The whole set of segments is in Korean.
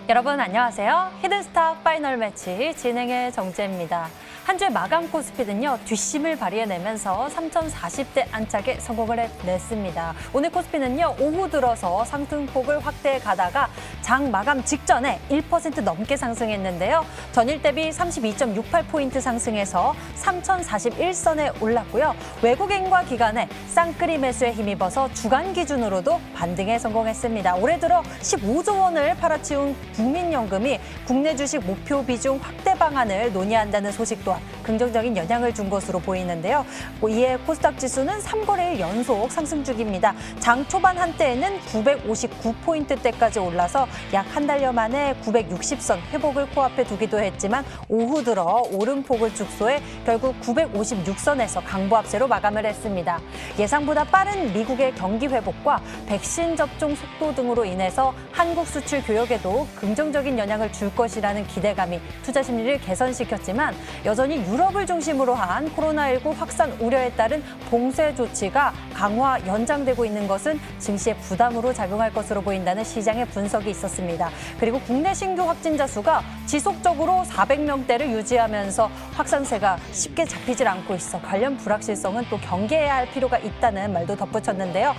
여러분 안녕하세요. 히든스탁 파이널 매치 진행의 정재입니다. 한 주의 마감 코스피는요, 뒷심을 발휘해내면서 3,040대 안착에 성공을 해냈습니다. 오늘 코스피는요, 오후 들어서 상승폭을 확대해 가다가 장 마감 직전에 1% 넘게 상승했는데요. 전일 대비 32.68포인트 상승해서 3,041선에 올랐고요. 외국인과 기관의 쌍끌이 매수에 힘입어서 주간 기준으로도 반등에 성공했습니다. 올해 들어 15조 원을 팔아치운 국민연금이 국내 주식 목표 비중 확대 방안을 논의한다는 소식 또한 긍정적인 영향을 준 것으로 보이는데요. 이에 코스닥 지수는 3거래일 연속 상승 중입니다. 장 초반 한때에는 959포인트대까지 올라서 약 한 달여 만에 960선 회복을 코앞에 두기도 했지만 오후 들어 오름폭을 축소해 결국 956선에서 강보합세로 마감을 했습니다. 예상보다 빠른 미국의 경기 회복과 백신 접종 속도 등으로 인해서 한국 수출 교역에도 긍정적인 영향을 줄 것이라는 기대감이 투자 심리를 개선시켰지만 여전히 유럽을 중심으로 한 코로나19 확산 우려에 따른 봉쇄 조치가 강화 연장되고 있는 것은 증시에 부담으로 작용할 것으로 보인다는 시장의 분석이 있었습니다. 그리고 국내 신규 확진자 수가 지속적으로 400명대를 유지하면서 확산세가 쉽게 잡히질 않고 있어 관련 불확실성은 또 경계해야 할 필요가 있다는 말도 덧붙였는데요.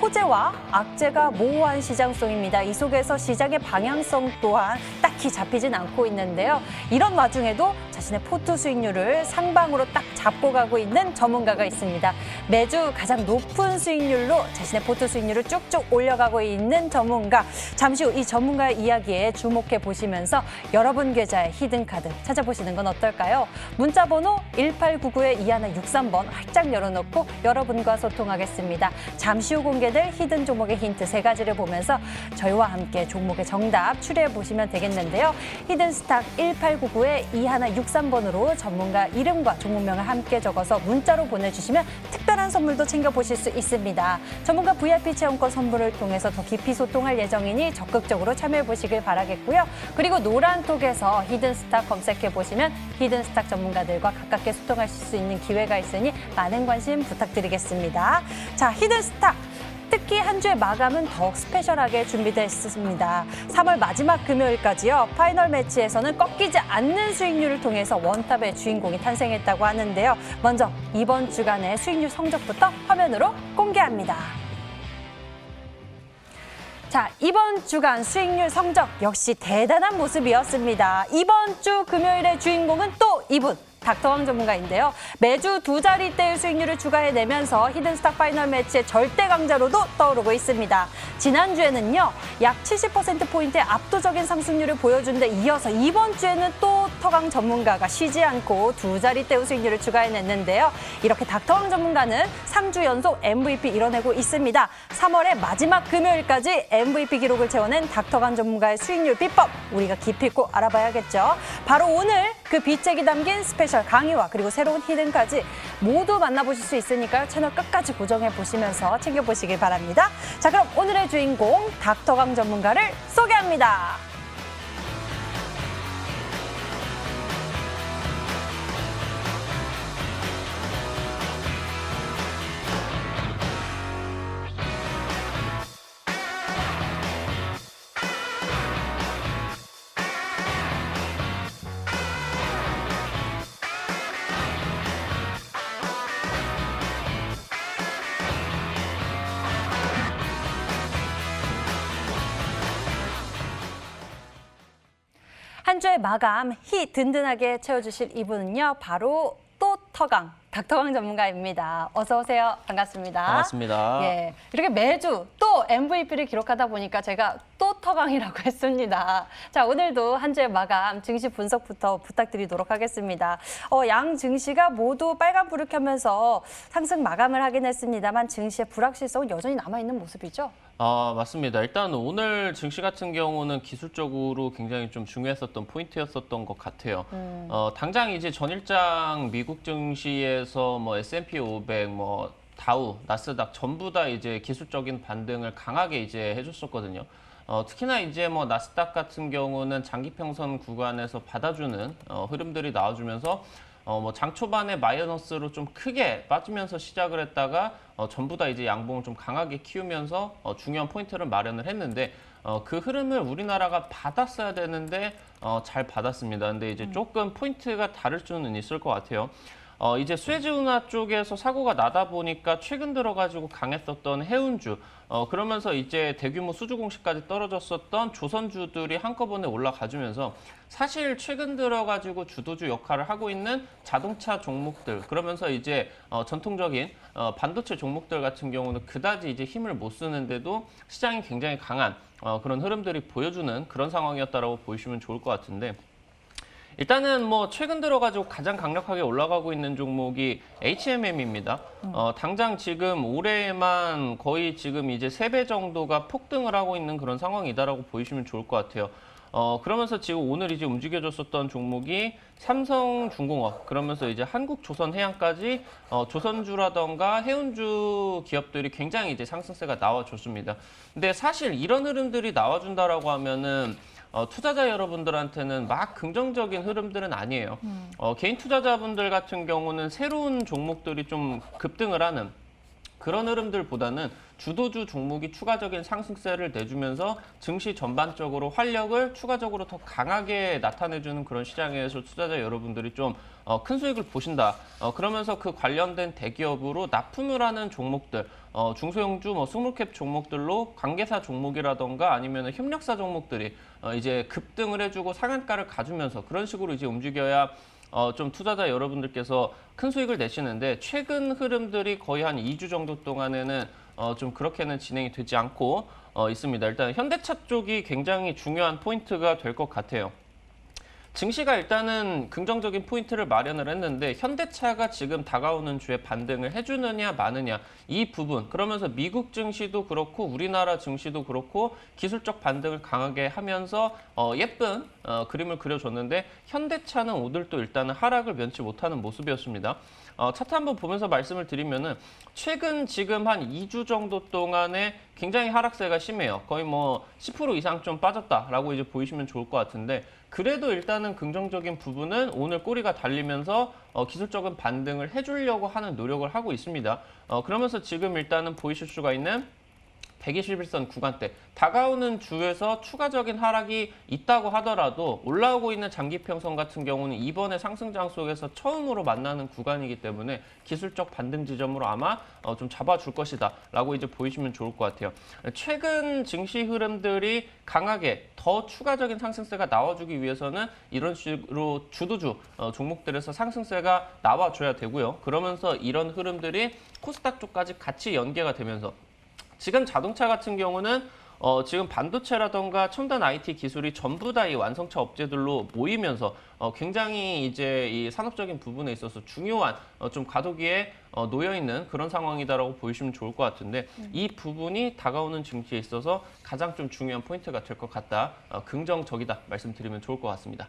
호재와 악재가 모호한 시장성입니다. 이 속에서 시장의 방향성 또한 딱히 잡히진 않고 있는데요. 이런 와중에도 자신의 포트 수익률을 상방으로 딱 잡고 가고 있는 전문가가 있습니다. 매주 가장 높은 수익률로 자신의 포트 수익률을 쭉쭉 올려가고 있는 전문가. 잠시 후 이 전문가의 이야기에 주목해 보시면서 여러분 계좌의 히든카드 찾아보시는 건 어떨까요? 문자번호 1899-2163번 활짝 열어놓고 여러분과 소통하겠습니다. 잠시 후 공개될 히든 종목의 힌트 3가지를 보면서 저희와 함께 종목의 정답 추리해 보시면 되겠는데요. 히든스탁 1899-2163번으로 전문가 이름과 종목명을 함께 적어서 문자로 보내주시면 특별한 선물도 챙겨보실 수 있습니다. 전문가 VIP 체험권 선물을 통해서 더 깊이 소통할 예정이니 적극적으로 참여해 보시길 바라겠고요. 그리고 노란톡에서 히든스탁 검색해 보시면 히든스탁 전문가들과 가깝게 소통하실 수 있는 기회가 있으니 많은 관심 부탁드리겠습니다. 자, 히든스탁. 특히 한 주의 마감은 더욱 스페셜하게 준비되어 있습니다. 3월 마지막 금요일까지요. 파이널 매치에서는 꺾이지 않는 수익률을 통해서 원탑의 주인공이 탄생했다고 하는데요. 먼저 이번 주간의 수익률 성적부터 화면으로 공개합니다. 자, 이번 주간 수익률 성적 역시 대단한 모습이었습니다. 이번 주 금요일의 주인공은 또 이분. 닥터왕 전문가인데요. 매주 2자릿대의 수익률을 추가해내면서 히든스탁 파이널 매치의 절대 강자로도 떠오르고 있습니다. 지난주에는요, 약 70%포인트의 압도적인 상승률을 보여준 데 이어서 이번 주에는 또 터강 전문가가 쉬지 않고 2자릿대의 수익률을 추가해냈는데요. 이렇게 닥터왕 전문가는 3주 연속 MVP 이뤄내고 있습니다. 3월의 마지막 금요일까지 MVP 기록을 채워낸 닥터강 전문가의 수익률 비법, 우리가 깊이 있고 알아봐야겠죠. 바로 오늘 그 비책이 담긴 스페셜 강의와 그리고 새로운 히든까지 모두 만나보실 수 있으니까요. 채널 끝까지 고정해 보시면서 챙겨보시길 바랍니다. 자, 그럼 오늘의 주인공 닥터강 전문가를 소개합니다. 한 주의 마감 든든하게 채워주실 이분은요. 바로 또 터강, 닥터강 전문가입니다. 어서 오세요. 반갑습니다. 반갑습니다. 예, 이렇게 매주 또 MVP를 기록하다 보니까 제가 또 터강이라고 했습니다. 자, 오늘도 한 주의 마감 증시 분석부터 부탁드리도록 하겠습니다. 양 증시가 모두 빨간불을 켜면서 상승 마감을 하긴 했습니다만 증시의 불확실성은 여전히 남아있는 모습이죠? 맞습니다. 일단 오늘 증시 같은 경우는 기술적으로 굉장히 좀 중요했었던 포인트였었던 것 같아요. 당장 이제 전일장 미국 증시에서 뭐 S&P 500, 뭐 다우, 나스닥 전부 다 이제 기술적인 반등을 강하게 이제 해줬었거든요. 특히나 이제 뭐 나스닥 같은 경우는 장기평선 구간에서 받아주는 흐름들이 나와주면서 뭐 장 초반에 마이너스로 좀 크게 빠지면서 시작을 했다가 전부 다 이제 양봉을 좀 강하게 키우면서 중요한 포인트를 마련을 했는데 그 흐름을 우리나라가 받았어야 되는데 잘 받았습니다. 근데 이제 조금 포인트가 다를 수는 있을 것 같아요. 이제 수에즈 운하 쪽에서 사고가 나다 보니까 최근 들어가지고 강했었던 해운주, 그러면서 이제 대규모 수주 공시까지 떨어졌었던 조선주들이 한꺼번에 올라가주면서 사실 최근 들어가지고 주도주 역할을 하고 있는 자동차 종목들, 그러면서 이제 전통적인 반도체 종목들 같은 경우는 그다지 이제 힘을 못 쓰는데도 시장이 굉장히 강한 그런 흐름들이 보여주는 그런 상황이었다라고 보시면 좋을 것 같은데. 일단은 뭐 최근 들어가지고 가장 강력하게 올라가고 있는 종목이 HMM입니다. 당장 지금 올해에만 거의 지금 이제 3배 정도가 폭등을 하고 있는 그런 상황이다라고 보시면 좋을 것 같아요. 그러면서 지금 오늘 이제 움직여줬었던 종목이 삼성중공업, 그러면서 이제 한국조선해양까지 조선주라던가 해운주 기업들이 굉장히 이제 상승세가 나와줬습니다. 근데 사실 이런 흐름들이 나와준다라고 하면은 투자자 여러분들한테는 막 긍정적인 흐름들은 아니에요. 개인 투자자분들 같은 경우는 새로운 종목들이 좀 급등을 하는 그런 흐름들보다는 주도주 종목이 추가적인 상승세를 내주면서 증시 전반적으로 활력을 추가적으로 더 강하게 나타내주는 그런 시장에서 투자자 여러분들이 좀 큰 수익을 보신다. 그러면서 그 관련된 대기업으로 납품을 하는 종목들, 중소형주, 뭐 스몰캡 종목들로 관계사 종목이라던가 아니면 협력사 종목들이 이제 급등을 해주고 상한가를 가주면서 그런 식으로 이제 움직여야 좀 투자자 여러분들께서 큰 수익을 내시는데, 최근 흐름들이 거의 한 2주 정도 동안에는 좀 그렇게는 진행이 되지 않고 있습니다. 일단 현대차 쪽이 굉장히 중요한 포인트가 될 것 같아요. 증시가 일단은 긍정적인 포인트를 마련을 했는데 현대차가 지금 다가오는 주에 반등을 해주느냐 마느냐 이 부분, 그러면서 미국 증시도 그렇고 우리나라 증시도 그렇고 기술적 반등을 강하게 하면서 예쁜 그림을 그려줬는데 현대차는 오늘 또 일단은 하락을 면치 못하는 모습이었습니다. 차트 한번 보면서 말씀을 드리면은 최근 지금 한 2주 정도 동안에 굉장히 하락세가 심해요. 거의 뭐 10% 이상 좀 빠졌다라고 이제 보이시면 좋을 것 같은데, 그래도 일단은 긍정적인 부분은 오늘 꼬리가 달리면서 기술적인 반등을 해주려고 하는 노력을 하고 있습니다. 그러면서 지금 일단은 보이실 수가 있는 121선 구간대, 다가오는 주에서 추가적인 하락이 있다고 하더라도 올라오고 있는 장기평선 같은 경우는 이번에 상승장 속에서 처음으로 만나는 구간이기 때문에 기술적 반등 지점으로 아마 좀 잡아줄 것이다 라고 이제 보이시면 좋을 것 같아요. 최근 증시 흐름들이 강하게 더 추가적인 상승세가 나와주기 위해서는 이런 식으로 주도주 종목들에서 상승세가 나와줘야 되고요. 그러면서 이런 흐름들이 코스닥 쪽까지 같이 연계가 되면서 지금 자동차 같은 경우는 지금 반도체라던가 첨단 IT 기술이 전부 다 이 완성차 업체들로 모이면서 굉장히 이제 이 산업적인 부분에 있어서 중요한 좀 과도기에 놓여 있는 그런 상황이다라고 보시면 좋을 것 같은데, 이 부분이 다가오는 증시에 있어서 가장 좀 중요한 포인트가 될 것 같다. 긍정적이다 말씀드리면 좋을 것 같습니다.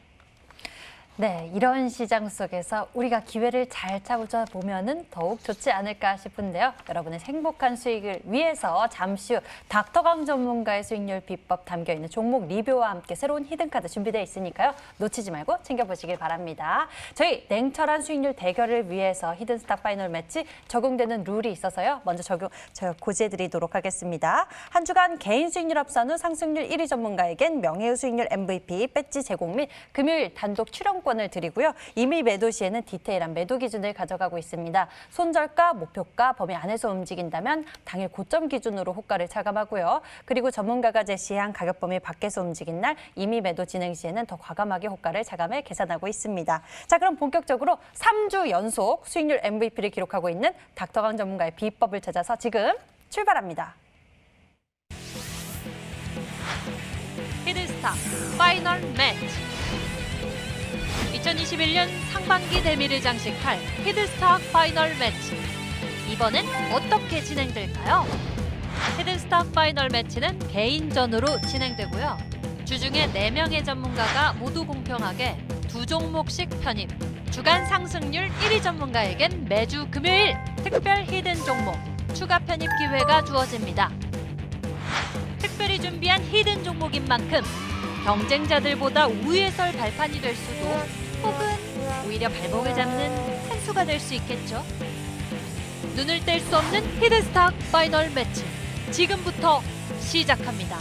네, 이런 시장 속에서 우리가 기회를 잘 찾아보면은 더욱 좋지 않을까 싶은데요. 여러분의 행복한 수익을 위해서 잠시 후 닥터강 전문가의 수익률 비법 담겨있는 종목 리뷰와 함께 새로운 히든카드 준비되어 있으니까요. 놓치지 말고 챙겨보시길 바랍니다. 저희 냉철한 수익률 대결을 위해서 히든스탁 파이널 매치 적용되는 룰이 있어서요. 먼저 고지해드리도록 하겠습니다. 한 주간 개인 수익률 합산 후 상승률 1위 전문가에겐 명예의 수익률 MVP 배지 제공 및 금요일 단독 출연 권을 드리고요. 이미 매도 시에는 디테일한 매도 기준을 가져가고 있습니다. 손절가, 목표가 범위 안에서 움직인다면 당일 고점 기준으로 호가를 차감하고요. 그리고 전문가가 제시한 가격 범위 밖에서 움직인 날 이미 매도 진행 시에는 더 과감하게 호가를 차감해 계산하고 있습니다. 자, 그럼 본격적으로 3주 연속 수익률 MVP를 기록하고 있는 닥터강 전문가의 비법을 찾아서 지금 출발합니다. 히든스탁 파이널 매치 2021년 상반기 대미를 장식할 히든스탁 파이널 매치. 이번엔 어떻게 진행될까요? 히든스탁 파이널 매치는 개인전으로 진행되고요. 주중에 4명의 전문가가 모두 공평하게 2종목씩 편입. 주간 상승률 1위 전문가에겐 매주 금요일 특별 히든 종목 추가 편입 기회가 주어집니다. 특별히 준비한 히든 종목인 만큼 경쟁자들보다 우위에 설 발판이 될 수도, 혹은 오히려 발목을 잡는 한 수가 될 수 있겠죠. 눈을 뗄 수 없는 히든스탁 파이널 매치 지금부터 시작합니다.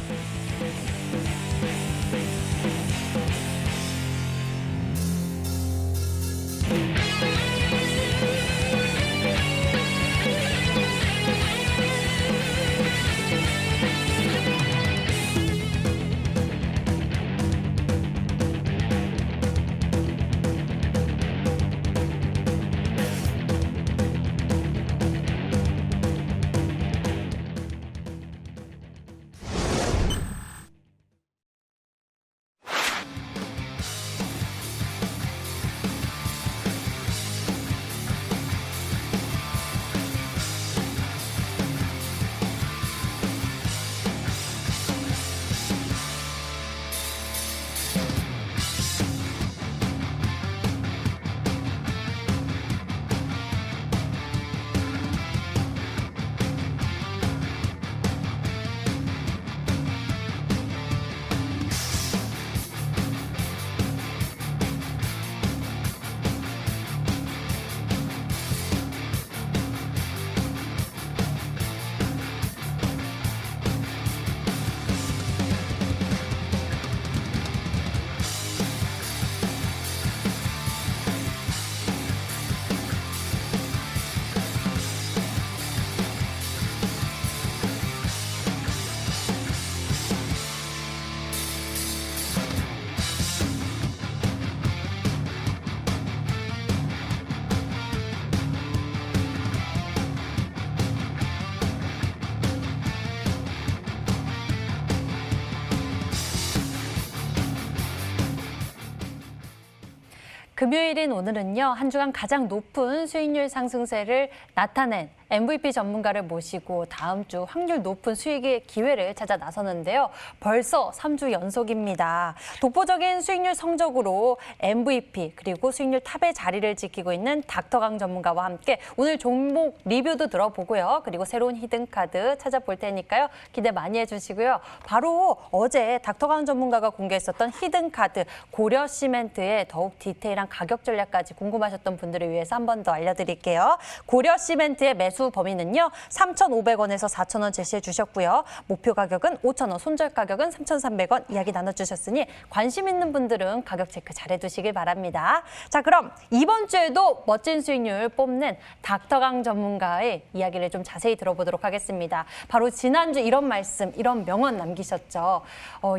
금요일인 오늘은요, 한 주간 가장 높은 수익률 상승세를 나타낸 MVP 전문가를 모시고 다음 주 확률 높은 수익의 기회를 찾아 나서는데요. 벌써 3주 연속입니다. 독보적인 수익률 성적으로 MVP 그리고 수익률 탑의 자리를 지키고 있는 닥터강 전문가와 함께 오늘 종목 리뷰도 들어보고요. 그리고 새로운 히든카드 찾아볼 테니까요. 기대 많이 해주시고요. 바로 어제 닥터강 전문가가 공개했었던 히든카드 고려시멘트의 더욱 디테일한 가격 전략까지 궁금하셨던 분들을 위해서 한 번 더 알려드릴게요. 고려시멘트의 매수 범위는요. 3,500원에서 4,000원 제시해 주셨고요. 목표 가격은 5,000원, 손절 가격은 3,300원 이야기 나눠주셨으니 관심 있는 분들은 가격 체크 잘해두시길 바랍니다. 자, 그럼 이번 주에도 멋진 수익률 뽐낸 닥터강 전문가의 이야기를 좀 자세히 들어보도록 하겠습니다. 바로 지난주 이런 말씀, 이런 명언 남기셨죠.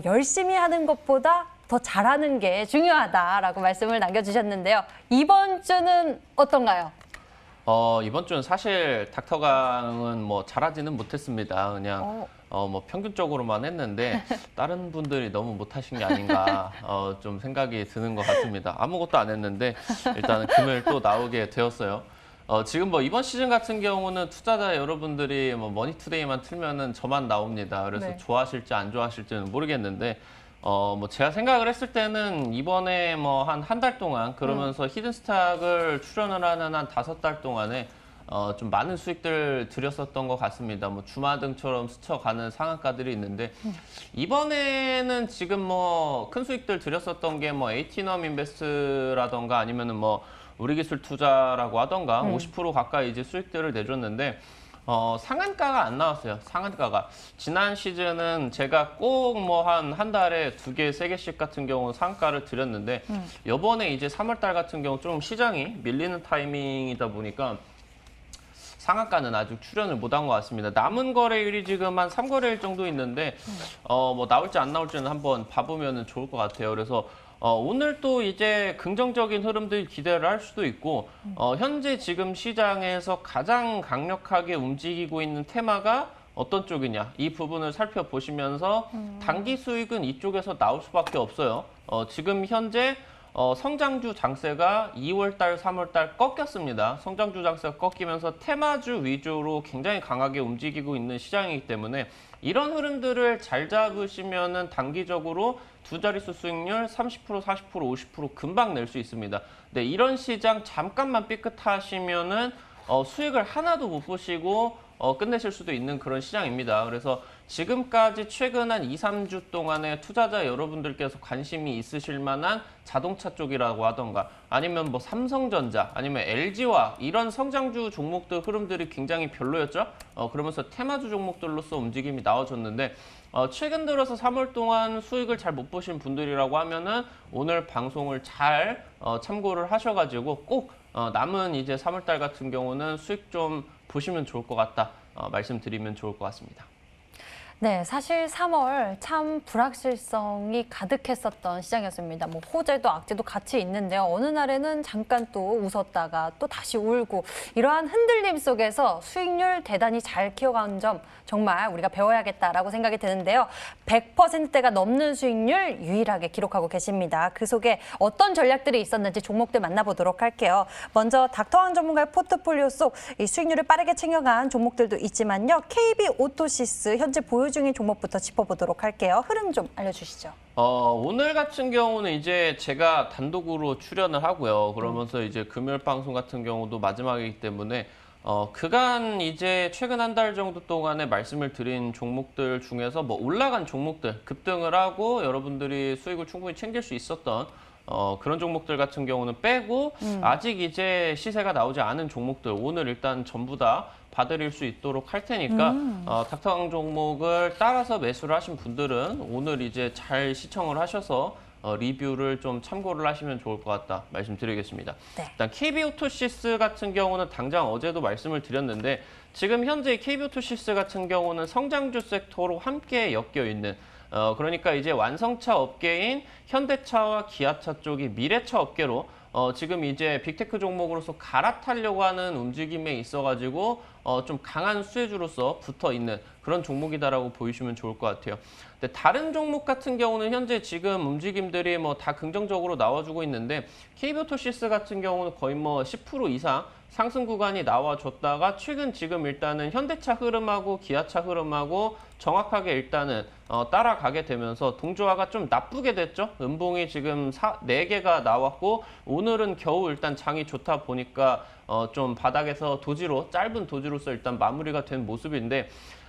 열심히 하는 것보다 더 잘하는 게 중요하다라고 말씀을 남겨주셨는데요. 이번 주는 어떤가요? 이번 주는 사실 닥터강은 뭐 잘하지는 못했습니다. 그냥 뭐 평균적으로만 했는데 다른 분들이 너무 못하신 게 아닌가 좀 생각이 드는 것 같습니다. 아무것도 안 했는데 일단은 금요일 또 나오게 되었어요. 지금 뭐 이번 시즌 같은 경우는 투자자 여러분들이 뭐 머니투데이만 틀면은 저만 나옵니다. 그래서 네. 좋아하실지 안 좋아하실지는 모르겠는데 뭐 제가 생각을 했을 때는 이번에 뭐 한 달 동안 그러면서 히든스탁을 출연을 하는 한 5달 동안에 좀 많은 수익들 들였었던 것 같습니다. 뭐 주마등처럼 스쳐가는 상한가들이 있는데 이번에는 지금 뭐 큰 수익들 들였었던 게 뭐 에이티넘 인베스트라던가 아니면은 뭐 우리기술 투자라고 하던가 50% 가까이 이제 수익들을 내줬는데 상한가가 안 나왔어요. 상한가가. 지난 시즌은 제가 꼭 뭐 한 달에 2개, 3개씩 같은 경우 상한가를 드렸는데 이번에 이제 3월 달 같은 경우 좀 시장이 밀리는 타이밍이다 보니까 상한가는 아직 출연을 못한 것 같습니다. 남은 거래일이 지금 한 3거래일 정도 있는데 뭐 나올지 안 나올지는 한번 봐보면 좋을 것 같아요. 그래서 오늘 또 이제 긍정적인 흐름들 기대를 할 수도 있고 현재 지금 시장에서 가장 강력하게 움직이고 있는 테마가 어떤 쪽이냐 이 부분을 살펴보시면서 단기 수익은 이쪽에서 나올 수밖에 없어요. 지금 현재 성장주 장세가 2월달, 3월달 꺾였습니다. 성장주 장세가 꺾이면서 테마주 위주로 굉장히 강하게 움직이고 있는 시장이기 때문에 이런 흐름들을 잘 잡으시면은 단기적으로 두 자릿수 수익률 30%, 40%, 50% 금방 낼 수 있습니다. 근데 이런 시장 잠깐만 삐끗하시면은 수익을 하나도 못 보시고 끝내실 수도 있는 그런 시장입니다. 그래서 지금까지 최근 한 2, 3주 동안에 투자자 여러분들께서 관심이 있으실 만한 자동차 쪽이라고 하던가 아니면 뭐 삼성전자 아니면 LG와 이런 성장주 종목들 흐름들이 굉장히 별로였죠. 그러면서 테마주 종목들로서 움직임이 나와줬는데 최근 들어서 3월 동안 수익을 잘 못 보신 분들이라고 하면은 오늘 방송을 잘 참고를 하셔가지고 꼭 남은 이제 3월달 같은 경우는 수익 좀 보시면 좋을 것 같다 말씀드리면 좋을 것 같습니다. 네, 사실 3월 참 불확실성이 가득했었던 시장이었습니다. 뭐 호재도 악재도 같이 있는데요. 어느 날에는 잠깐 또 웃었다가 또 다시 울고 이러한 흔들림 속에서 수익률 대단히 잘 키워간 점 정말 우리가 배워야겠다라고 생각이 드는데요. 100%대가 넘는 수익률 유일하게 기록하고 계십니다. 그 속에 어떤 전략들이 있었는지 종목들 만나보도록 할게요. 먼저 닥터왕 전문가의 포트폴리오 속 이 수익률을 빠르게 챙겨간 종목들도 있지만요. KB오토시스 현재 보유 중인 종목부터 짚어보도록 할게요. 흐름 좀 알려주시죠. 오늘 같은 경우는 이제 제가 단독으로 출연을 하고요. 그러면서 이제 금요일 방송 같은 경우도 마지막이기 때문에 그간 이제 최근 한 달 정도 동안에 말씀을 드린 종목들 중에서 뭐 올라간 종목들 급등을 하고 여러분들이 수익을 충분히 챙길 수 있었던 그런 종목들 같은 경우는 빼고 아직 이제 시세가 나오지 않은 종목들 오늘 일단 전부 다 봐드릴 수 있도록 할 테니까 닥터왕 종목을 따라서 매수를 하신 분들은 오늘 이제 잘 시청을 하셔서 리뷰를 좀 참고를 하시면 좋을 것 같다 말씀드리겠습니다. 네. 일단 KB오토시스 같은 경우는 당장 어제도 말씀을 드렸는데 지금 현재 KB오토시스 같은 경우는 성장주 섹터로 함께 엮여 있는 그러니까 이제 완성차 업계인 현대차와 기아차 쪽이 미래차 업계로 지금 이제 빅테크 종목으로서 갈아타려고 하는 움직임에 있어가지고 좀 강한 수혜주로서 붙어 있는 그런 종목이다라고 보이시면 좋을 것 같아요. 근데 다른 종목 같은 경우는 현재 지금 움직임들이 뭐 다 긍정적으로 나와주고 있는데 KB오토시스 같은 경우는 거의 뭐 10% 이상 상승 구간이 나와줬다가 최근 지금 일단은 현대차 흐름하고 기아차 흐름하고 정확하게 일단은 따라가게 되면서 동조화가 좀 나쁘게 됐죠. 음봉이 지금 4개가 나왔고 오늘은 겨우 일단 장이 좋다 보니까 좀 바닥에서 도지로 짧은 도지로서 일단 마무리가 된 모습인데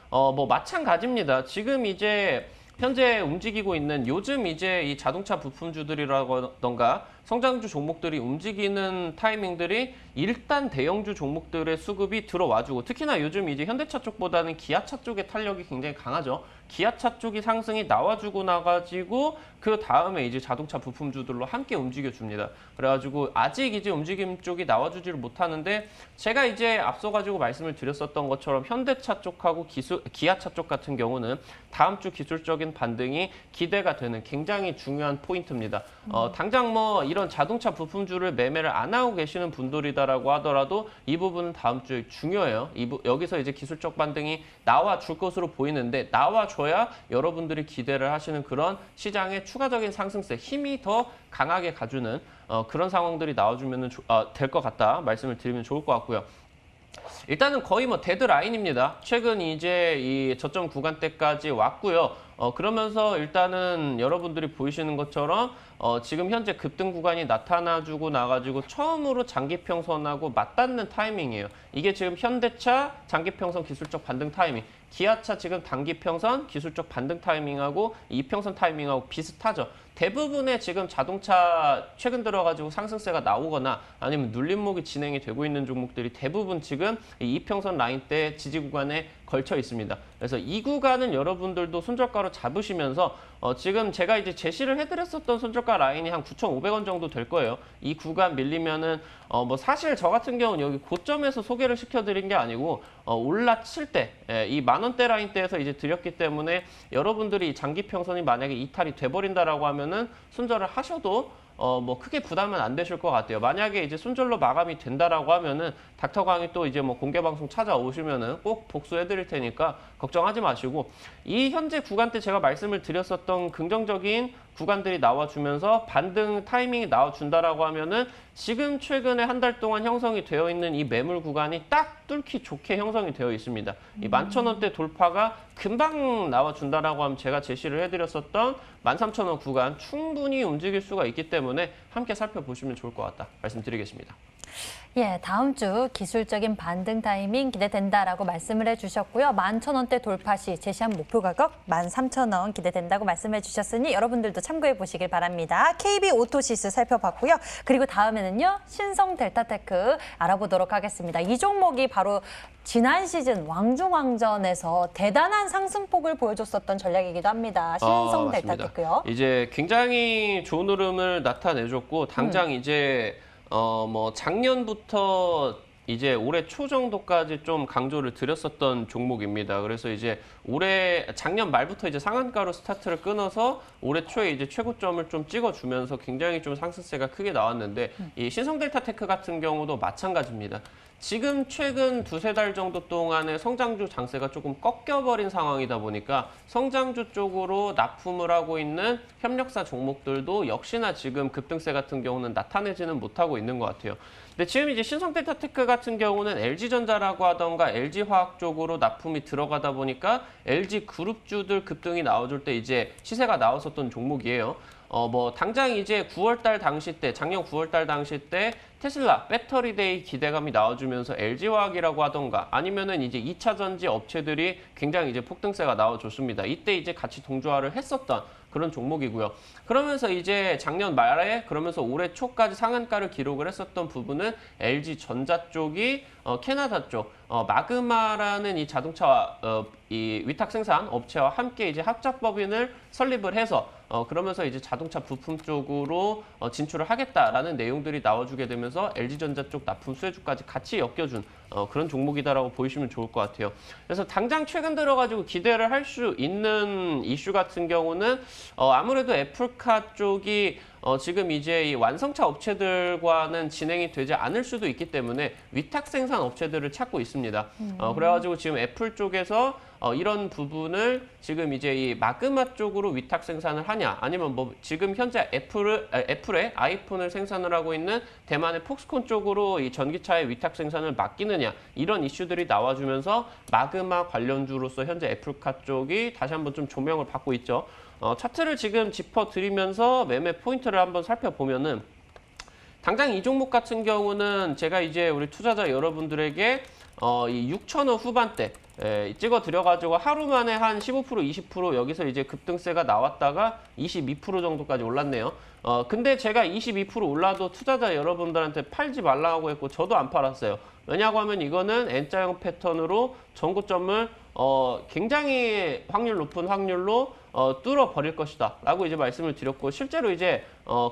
뭐 마찬가지입니다. 지금 이제 현재 움직이고 있는 요즘 이제 이 자동차 부품주들이라던가 성장주 종목들이 움직이는 타이밍들이 일단 대형주 종목들의 수급이 들어와주고 특히나 요즘 이제 현대차 쪽보다는 기아차 쪽의 탄력이 굉장히 강하죠. 기아차 쪽이 상승이 나와주고 나가지고 그 다음에 이제 자동차 부품주들로 함께 움직여줍니다. 그래가지고 아직 이제 움직임 쪽이 나와주지를 못하는데 제가 이제 앞서가지고 말씀을 드렸었던 것처럼 현대차 쪽하고 기아차 쪽 같은 경우는 다음 주 기술적인 반등이 기대가 되는 굉장히 중요한 포인트입니다. 당장 뭐 이런 자동차 부품주를 매매를 안 하고 계시는 분들이다라고 하더라도 이 부분은 다음 주에 중요해요. 여기서 이제 기술적 반등이 나와줄 것으로 보이는데 나와줘야 여러분들이 기대를 하시는 그런 시장의 추가적인 상승세, 힘이 더 강하게 가주는 그런 상황들이 나와주면 될 것 같다 말씀을 드리면 좋을 것 같고요. 일단은 거의 뭐 데드라인입니다. 최근 이제 이 저점 구간대까지 왔고요. 그러면서 일단은 여러분들이 보이시는 것처럼 지금 현재 급등 구간이 나타나주고 나가지고 처음으로 장기평선하고 맞닿는 타이밍이에요. 이게 지금 현대차 장기평선 기술적 반등 타이밍, 기아차 지금 단기평선 기술적 반등 타이밍하고 이평선 타이밍하고 비슷하죠. 대부분의 지금 자동차 최근 들어가지고 상승세가 나오거나 아니면 눌림목이 진행이 되고 있는 종목들이 대부분 지금 이 이평선 라인대 지지 구간에 걸쳐 있습니다. 그래서 이 구간은 여러분들도 손절가로 잡으시면서 지금 제가 이제 제시를 해드렸었던 손절가 라인이 한 9,500원 정도 될 거예요. 이 구간 밀리면은 뭐 사실 저 같은 경우는 여기 고점에서 소개를 시켜드린 게 아니고 올라칠 때 이 만원대 라인대에서 이제 드렸기 때문에 여러분들이 장기 평선이 만약에 이탈이 돼버린다라고 하면은 손절을 하셔도 뭐 크게 부담은 안 되실 것 같아요. 만약에 이제 손절로 마감이 된다라고 하면은 닥터강이 또 이제 뭐 공개 방송 찾아오시면은 꼭 복수해 드릴 테니까 걱정하지 마시고 이 현재 구간대 제가 말씀을 드렸었던 긍정적인 구간들이 나와주면서 반등 타이밍이 나와준다라고 하면은 지금 최근에 한 달 동안 형성이 되어 있는 이 매물 구간이 딱 뚫기 좋게 형성이 되어 있습니다. 이 11,000원대 돌파가 금방 나와준다라고 하면 제가 제시를 해드렸었던 13,000원 구간 충분히 움직일 수가 있기 때문에 함께 살펴보시면 좋을 것 같다 말씀드리겠습니다. 예, 다음 주 기술적인 반등 타이밍 기대된다라고 말씀을 해주셨고요. 11,000원대 돌파 시 제시한 목표 가격 13,000원 기대된다고 말씀해 주셨으니 여러분들도 참고해 보시길 바랍니다. KB 오토시스 살펴봤고요. 그리고 다음에는요. 신성 델타테크 알아보도록 하겠습니다. 이 종목이 바로 지난 시즌 왕중왕전에서 대단한 상승폭을 보여줬었던 전략이기도 합니다. 신성 맞습니다. 델타테크요. 이제 굉장히 좋은 흐름을 나타내줬고 당장 이제 뭐 작년부터 이제 올해 초 정도까지 좀 강조를 드렸었던 종목입니다. 그래서 이제 작년 말부터 이제 상한가로 스타트를 끊어서 올해 초에 이제 최고점을 좀 찍어주면서 굉장히 좀 상승세가 크게 나왔는데 이 신성델타테크 같은 경우도 마찬가지입니다. 지금 최근 두세 달 정도 동안의 성장주 장세가 조금 꺾여버린 상황이다 보니까 성장주 쪽으로 납품을 하고 있는 협력사 종목들도 역시나 지금 급등세 같은 경우는 나타내지는 못하고 있는 것 같아요. 근데 지금 이제 신성델타테크 같은 경우는 LG전자라고 하던가 LG화학 쪽으로 납품이 들어가다 보니까 LG그룹주들 급등이 나와줄 때 이제 시세가 나왔었던 종목이에요. 뭐 당장 이제 9월달 당시 때, 작년 9월달 당시 때 테슬라 배터리데이 기대감이 나와주면서 LG화학이라고 하던가 아니면은 이제 2차 전지 업체들이 굉장히 이제 폭등세가 나와줬습니다. 이때 이제 같이 동조화를 했었던 그런 종목이고요. 그러면서 이제 작년 말에 그러면서 올해 초까지 상한가를 기록을 했었던 부분은 LG전자 쪽이 캐나다 쪽 마그마라는 이 자동차 이 위탁 생산 업체와 함께 이제 합작법인을 설립을 해서 그러면서 이제 자동차 부품 쪽으로 진출을 하겠다라는 내용들이 나와주게 되면서 LG전자 쪽 납품 수혜주까지 같이 엮여준 그런 종목이다라고 보시면 좋을 것 같아요. 그래서 당장 최근 들어가지고 기대를 할 수 있는 이슈 같은 경우는 아무래도 애플카 쪽이 지금 이제 이 완성차 업체들과는 진행이 되지 않을 수도 있기 때문에 위탁 생산 업체들을 찾고 있습니다. 그래가지고 지금 애플 쪽에서 이런 부분을 지금 이제 이 마그마 쪽으로 위탁 생산을 하냐 아니면 뭐 지금 현재 애플의 아이폰을 생산을 하고 있는 대만의 폭스콘 쪽으로 이 전기차의 위탁 생산을 맡기느냐 이런 이슈들이 나와주면서 마그마 관련주로서 현재 애플카 쪽이 다시 한번 좀 조명을 받고 있죠. 차트를 지금 짚어드리면서 매매 포인트를 한번 살펴보면은 당장 이 종목 같은 경우는 제가 이제 우리 투자자 여러분들에게 이 6,000원 후반대 찍어드려가지고 하루 만에 한 15%, 20% 여기서 이제 급등세가 나왔다가 22% 정도까지 올랐네요. 근데 제가 22% 올라도 투자자 여러분들한테 팔지 말라고 했고 저도 안 팔았어요. 왜냐고 하면 이거는 N자형 패턴으로 전고점을 굉장히 높은 확률로 뚫어버릴 것이다 라고 이제 말씀을 드렸고 실제로 이제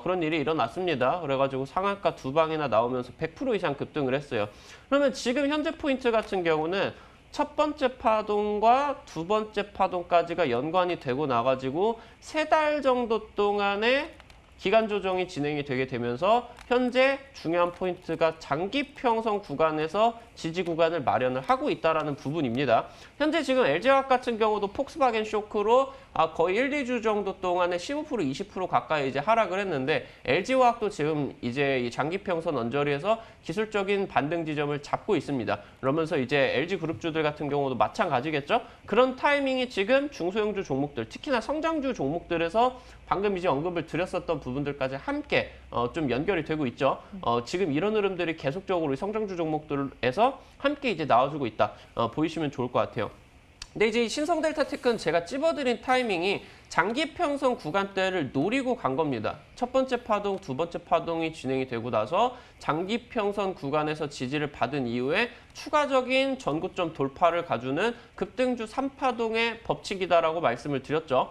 그런 일이 일어났습니다. 그래가지고 상한가 두 방이나 나오면서 100% 이상 급등을 했어요. 그러면 지금 현재 포인트 같은 경우는 첫 번째 파동과 두 번째 파동까지가 연관이 되고 나가지고 3달 정도 동안의 기간 조정이 진행이 되게 되면서 현재 중요한 포인트가 장기 평선 구간에서 지지 구간을 마련을 하고 있다는 부분입니다. 현재 지금 LG화학 같은 경우도 폭스바겐 쇼크로 거의 1, 2주 정도 동안에 15%, 20% 가까이 이제 하락을 했는데 LG화학도 지금 이제 이 장기 평선 언저리에서 기술적인 반등 지점을 잡고 있습니다. 그러면서 이제 LG그룹주들 같은 경우도 마찬가지겠죠. 그런 타이밍이 지금 중소형주 종목들, 특히나 성장주 종목들에서 방금 이제 언급을 드렸었던 부분들까지 함께 좀 연결이 되고 있죠. 지금 이런 흐름들이 계속적으로 성장주 종목들에서 함께 이제 나와주고 있다. 보이시면 좋을 것 같아요. 근데 이제 신성델타테크는 제가 찝어드린 타이밍이 장기 평선 구간대를 노리고 간 겁니다. 첫 번째 파동, 두 번째 파동이 진행이 되고 나서 장기 평선 구간에서 지지를 받은 이후에 추가적인 전고점 돌파를 가주는 급등주 3파동의 법칙이다라고 말씀을 드렸죠.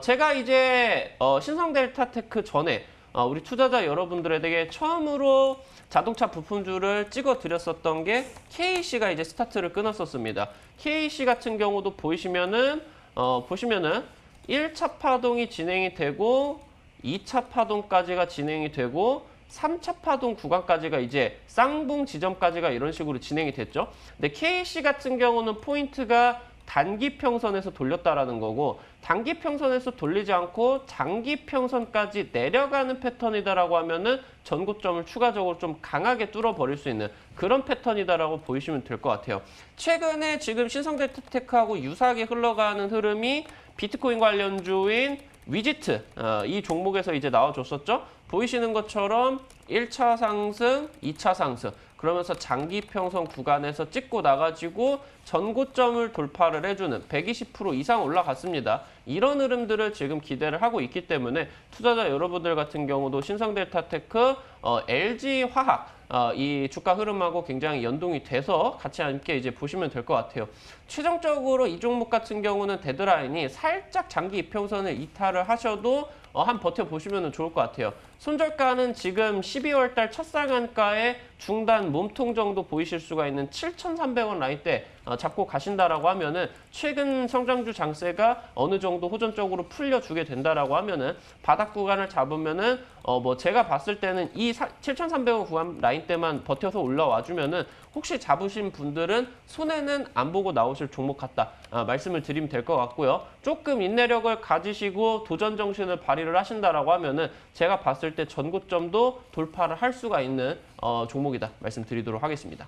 제가 이제 신성델타테크 전에 우리 투자자 여러분들에게 처음으로 자동차 부품주를 찍어드렸었던 게 KC가 이제 스타트를 끊었었습니다. KC 같은 경우도 보시면은 1차 파동이 진행이 되고 2차 파동까지가 진행이 되고 3차 파동 구간까지가 이제 쌍봉 지점까지가 이런 식으로 진행이 됐죠. 근데 KC 같은 경우는 포인트가 단기 평선에서 돌렸다라는 거고 단기 평선에서 돌리지 않고 장기 평선까지 내려가는 패턴이다라고 하면은 전고점을 추가적으로 좀 강하게 뚫어버릴 수 있는 그런 패턴이다라고 보시면 될 것 같아요. 최근에 지금 신성델타테크하고 유사하게 흘러가는 흐름이 비트코인 관련주인 위지트 이 종목에서 이제 나와줬었죠. 보이시는 것처럼 1차 상승, 2차 상승. 그러면서 장기 평선 구간에서 찍고 나가지고 전고점을 돌파를 해주는 120% 이상 올라갔습니다. 이런 흐름들을 지금 기대를 하고 있기 때문에 투자자 여러분들 같은 경우도 신성델타테크, LG화학 이 주가 흐름하고 굉장히 연동이 돼서 같이 함께 이제 보시면 될 것 같아요. 최종적으로 이 종목 같은 경우는 데드라인이 살짝 장기 이평선을 이탈을 하셔도 한번 버텨보시면 좋을 것 같아요. 손절가는 지금 12월 달 첫 상한가에 중단 몸통 정도 보이실 수가 있는 7,300원 라인대 잡고 가신다라고 하면은 최근 성장주 장세가 어느 정도 호전적으로 풀려주게 된다라고 하면은 바닥 구간을 잡으면은 뭐 제가 봤을 때는 이 7,300원 구간 라인대만 버텨서 올라와 주면은 혹시 잡으신 분들은 손해는 안 보고 나오실 종목 같다 말씀을 드리면 될 것 같고요. 조금 인내력을 가지시고 도전 정신을 발휘를 하신다라고 하면은 제가 봤을 때 전고점도 돌파를 할 수가 있는 종목이다 말씀드리도록 하겠습니다.